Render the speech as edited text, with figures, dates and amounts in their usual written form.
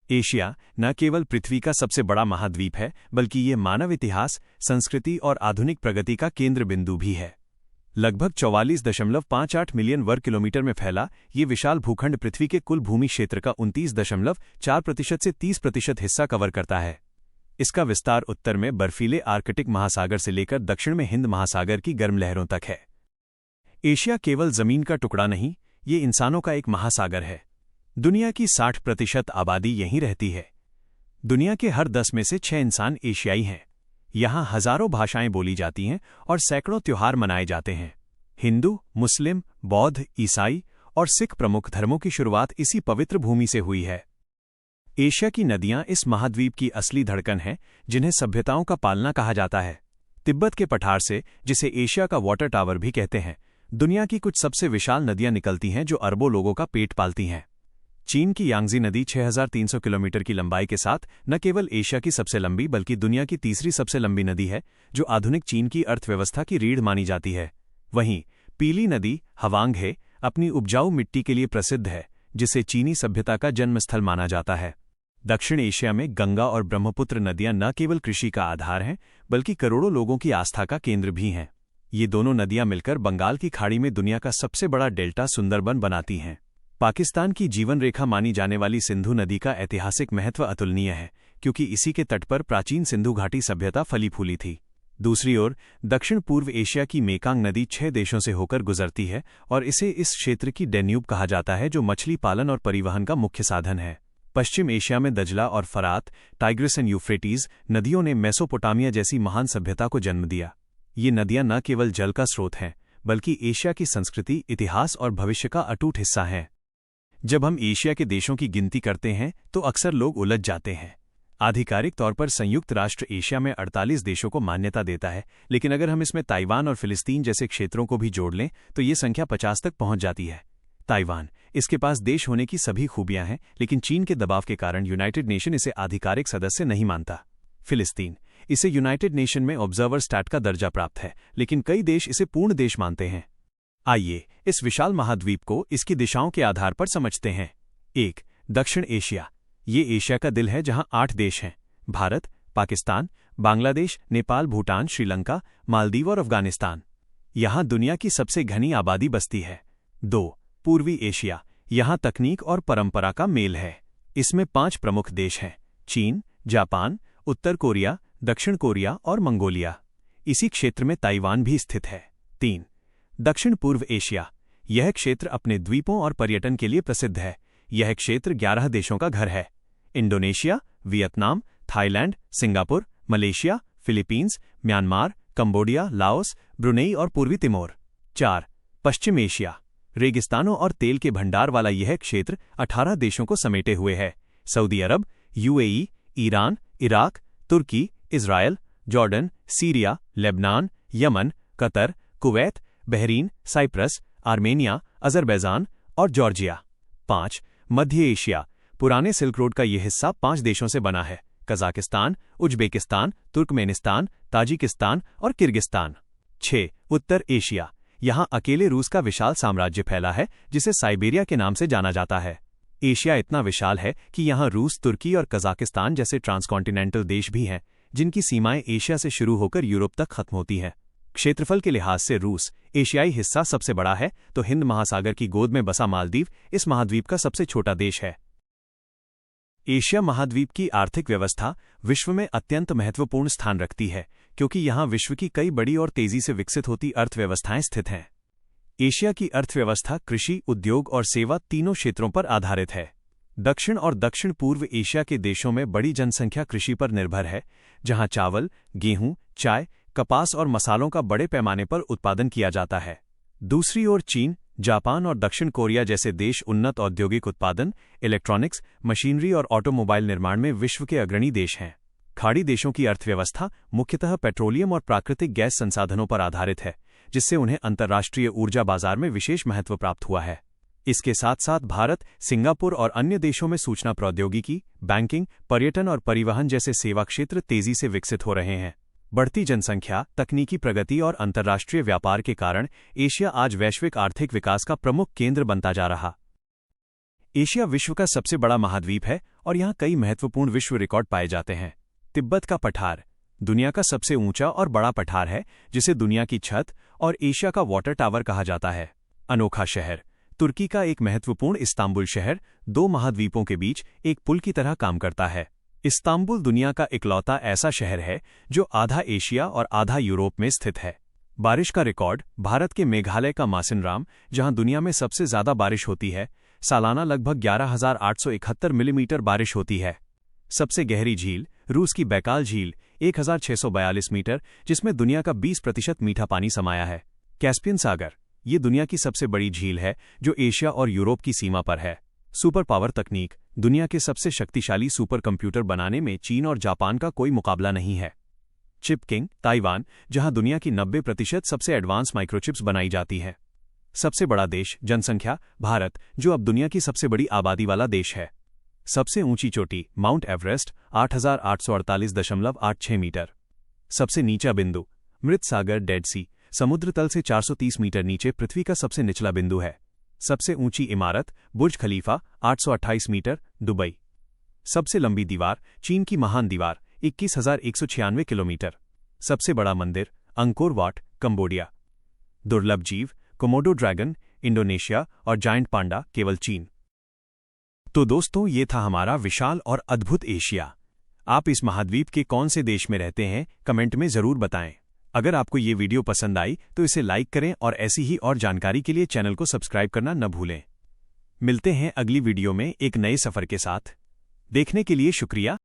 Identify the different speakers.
Speaker 1: Asia न केवल पृथ्वी का सबसे बड़ा महाद्वीप है, बल्कि ये मानव इतिहास, संस्कृति और आधुनिक प्रगति का केंद्र बिंदु भी है। लगभग 44.58 मिलियन वर्ग किलोमीटर में फैला ये विशाल भूखंड पृथ्वी के कुल भूमि क्षेत्र का 29.4% से 30% हिस्सा कवर करता है। इसका विस्तार उत्तर में बर्फीले आर्कटिक महासागर से लेकर दक्षिण में हिंद महासागर की गर्म लहरों तक है। एशिया केवल जमीन का टुकड़ा नहीं, ये इंसानों का एक महासागर है। दुनिया की 60% आबादी यहीं रहती है। दुनिया के हर 10 में से 6 इंसान एशियाई हैं। यहाँ हजारों भाषाएं बोली जाती हैं और सैकड़ों त्योहार मनाए जाते हैं। हिंदू, मुस्लिम, बौद्ध, ईसाई और सिख प्रमुख धर्मों की शुरुआत इसी पवित्र भूमि से हुई है। एशिया की नदियां इस महाद्वीप की असली धड़कन हैं, जिन्हें सभ्यताओं का पालना कहा जाता है। तिब्बत के पठार से, जिसे एशिया का वाटर टावर भी कहते हैं, दुनिया की कुछ सबसे विशाल नदियां निकलती हैं जो अरबों लोगों का पेट पालती हैं। चीन की यांगजी नदी 6300 किलोमीटर की लंबाई के साथ न केवल एशिया की सबसे लंबी बल्कि दुनिया की तीसरी सबसे लंबी नदी है, जो आधुनिक चीन की अर्थव्यवस्था की रीढ़ मानी जाती है। वहीं पीली नदी हवांग हे अपनी उपजाऊ मिट्टी के लिए प्रसिद्ध है, जिसे चीनी सभ्यता का जन्मस्थल माना जाता है। दक्षिण एशिया में गंगा और ब्रह्मपुत्र नदियां न केवल कृषि का आधार हैं, बल्कि करोड़ों लोगों की आस्था का केंद्र भी हैं। ये दोनों नदियां मिलकर बंगाल की खाड़ी में दुनिया का सबसे बड़ा डेल्टा सुंदरबन बनाती हैं। पाकिस्तान की जीवन रेखा मानी जाने वाली सिंधु नदी का ऐतिहासिक महत्व अतुलनीय है, क्योंकि इसी के तट पर प्राचीन सिंधु घाटी सभ्यता फली फूली थी। दूसरी ओर दक्षिण पूर्व एशिया की मेकांग नदी 6 देशों से होकर गुजरती है और इसे इस क्षेत्र की डैन्यूब कहा जाता है, जो मछली पालन और परिवहन का मुख्य साधन है। पश्चिम एशिया में दजला और फरात, टाइग्रिस और यूफ्रेटीज नदियों ने मेसोपोटामिया जैसी महान सभ्यता को जन्म दिया। ये नदियां न केवल जल का स्रोत हैं, बल्कि एशिया की संस्कृति, इतिहास और भविष्य का अटूट हिस्सा हैं। जब हम एशिया के देशों की गिनती करते हैं तो अक्सर लोग उलझ जाते हैं। आधिकारिक तौर पर संयुक्त राष्ट्र एशिया में 48 देशों को मान्यता देता है, लेकिन अगर हम इसमें ताइवान और फिलिस्तीन जैसे क्षेत्रों को भी जोड़ लें तो ये संख्या 50 तक पहुंच जाती है। ताइवान, इसके पास देश होने की सभी खूबियां हैं, लेकिन चीन के दबाव के कारण यूनाइटेड नेशन इसे आधिकारिक सदस्य नहीं मानता। फिलिस्तीन, इसे यूनाइटेड नेशन में ऑब्जर्वर स्टैट का दर्जा प्राप्त है, लेकिन कई देश इसे पूर्ण देश मानते हैं। आइए इस विशाल महाद्वीप को इसकी दिशाओं के आधार पर समझते हैं। 1. दक्षिण एशिया। ये एशिया का दिल है, जहां 8 देश हैं: भारत, पाकिस्तान, बांग्लादेश, नेपाल, भूटान, श्रीलंका, मालदीव और अफगानिस्तान। यहां दुनिया की सबसे घनी आबादी बसती है। 2. पूर्वी एशिया। यहां तकनीक और परंपरा का मेल है। इसमें 5 प्रमुख देश हैं: चीन, जापान, उत्तर कोरिया, दक्षिण कोरिया और मंगोलिया। इसी क्षेत्र में ताइवान भी स्थित है। 3. दक्षिण पूर्व एशिया। यह क्षेत्र अपने द्वीपों और पर्यटन के लिए प्रसिद्ध है। यह क्षेत्र 11 देशों का घर है: Indonesia, Vietnam, Thailand, Singapore, Malaysia, Philippines, Myanmar, Cambodia, Laos, Brunei और पूर्वी तिमोर। 4. पश्चिम एशिया। रेगिस्तानों और तेल के भंडार वाला यह क्षेत्र 18 देशों को समेटे हुए है: Saudi Arab, UAE, Iran, Iraq, Turkey, Israel, Jordan, Syria, Lebanon, Yemen, Qatar, Kuwait, Bahrain, Cyprus, Armenia, Azerbaijan और जॉर्जिया। 5. मध्य एशिया। पुराने सिल्क रोड का यह हिस्सा 5 देशों से बना है: कजाकिस्तान, उज्बेकिस्तान, तुर्कमेनिस्तान, ताजिकिस्तान और किर्गिस्तान। 6. उत्तर एशिया। यहाँ अकेले रूस का विशाल साम्राज्य फैला है, जिसे साइबेरिया के नाम से जाना जाता है। एशिया इतना विशाल है कि यहाँ रूस, तुर्की और कजाकिस्तान जैसे ट्रांसकॉन्टिनेंटल देश भी हैं, जिनकी सीमाएं एशिया से शुरू होकर यूरोप तक खत्म होती हैं। क्षेत्रफल के लिहाज से रूस एशियाई हिस्सा सबसे बड़ा है, तो हिंद महासागर की गोद में बसा मालदीव इस महाद्वीप का सबसे छोटा देश है। एशिया महाद्वीप की आर्थिक व्यवस्था विश्व में अत्यंत महत्वपूर्ण स्थान रखती है, क्योंकि यहाँ विश्व की कई बड़ी और तेजी से विकसित होती अर्थव्यवस्थाएं स्थित हैं। एशिया की अर्थव्यवस्था कृषि, उद्योग और सेवा तीनों क्षेत्रों पर आधारित है। दक्षिण और दक्षिण पूर्व एशिया के देशों में बड़ी जनसंख्या कृषि पर निर्भर है, जहाँ चावल, गेहूं, चाय, कपास और मसालों का बड़े पैमाने पर उत्पादन किया जाता है। दूसरी ओर चीन, जापान और दक्षिण कोरिया जैसे देश उन्नत औद्योगिक उत्पादन, इलेक्ट्रॉनिक्स, मशीनरी और ऑटोमोबाइल निर्माण में विश्व के अग्रणी देश हैं। खाड़ी देशों की अर्थव्यवस्था मुख्यतः पेट्रोलियम और प्राकृतिक गैस संसाधनों पर आधारित है, जिससे उन्हें अंतर्राष्ट्रीय ऊर्जा बाजार में विशेष महत्व प्राप्त हुआ है। इसके साथ साथ भारत, सिंगापुर और अन्य देशों में सूचना प्रौद्योगिकी, बैंकिंग, पर्यटन और परिवहन जैसे सेवा क्षेत्र तेजी से विकसित हो रहे हैं। बढ़ती जनसंख्या, तकनीकी प्रगति और अंतर्राष्ट्रीय व्यापार के कारण एशिया आज वैश्विक आर्थिक विकास का प्रमुख केंद्र बनता जा रहा। एशिया विश्व का सबसे बड़ा महाद्वीप है और यहाँ कई महत्वपूर्ण विश्व रिकॉर्ड पाए जाते हैं। तिब्बत का पठार दुनिया का सबसे ऊंचा और बड़ा पठार है, जिसे दुनिया की छत और एशिया का वाटर टावर कहा जाता है। अनोखा शहर तुर्की का एक महत्वपूर्ण इस्तांबुल शहर दो महाद्वीपों के बीच एक पुल की तरह काम करता है। इस्तांबुल दुनिया का इकलौता ऐसा शहर है जो आधा एशिया और आधा यूरोप में स्थित है। बारिश का रिकॉर्ड भारत के मेघालय का मासिनराम, जहां दुनिया में सबसे ज्यादा बारिश होती है, सालाना लगभग 11,871 मिलीमीटर बारिश होती है। सबसे गहरी झील रूस की बैकाल झील 1,642 मीटर, जिसमें दुनिया का 20% मीठा पानी समाया है। कैस्पियन सागर ये दुनिया की सबसे बड़ी झील है जो एशिया और यूरोप की सीमा पर है। सुपर पावर तकनीक दुनिया के सबसे शक्तिशाली सुपर कंप्यूटर बनाने में चीन और जापान का कोई मुकाबला नहीं है। चिप किंग ताइवान, जहां दुनिया की 90% सबसे एडवांस माइक्रोचिप्स बनाई जाती हैं। सबसे बड़ा देश जनसंख्या भारत, जो अब दुनिया की सबसे बड़ी आबादी वाला देश है। सबसे ऊंची चोटी माउंट एवरेस्ट 8,848.86 मीटर। सबसे नीचा बिंदु मृत सागर डेड सी, समुद्र तल से 430 मीटर नीचे पृथ्वी का सबसे निचला बिंदु है। सबसे ऊंची इमारत बुर्ज खलीफा 828 मीटर, दुबई। सबसे लंबी दीवार चीन की महान दीवार 21,196 किलोमीटर। सबसे बड़ा मंदिर अंकोर वाट, कंबोडिया। दुर्लभ जीव कोमोडो ड्रैगन, इंडोनेशिया और जायंट पांडा, केवल चीन। तो दोस्तों, ये था हमारा विशाल और अद्भुत एशिया। आप इस महाद्वीप के कौन से देश में रहते हैं, कमेंट में जरूर बताएं। अगर आपको ये वीडियो पसंद आई तो इसे लाइक करें और ऐसी ही और जानकारी के लिए चैनल को सब्सक्राइब करना न भूलें। मिलते हैं अगली वीडियो में एक नए सफर के साथ। देखने के लिए शुक्रिया।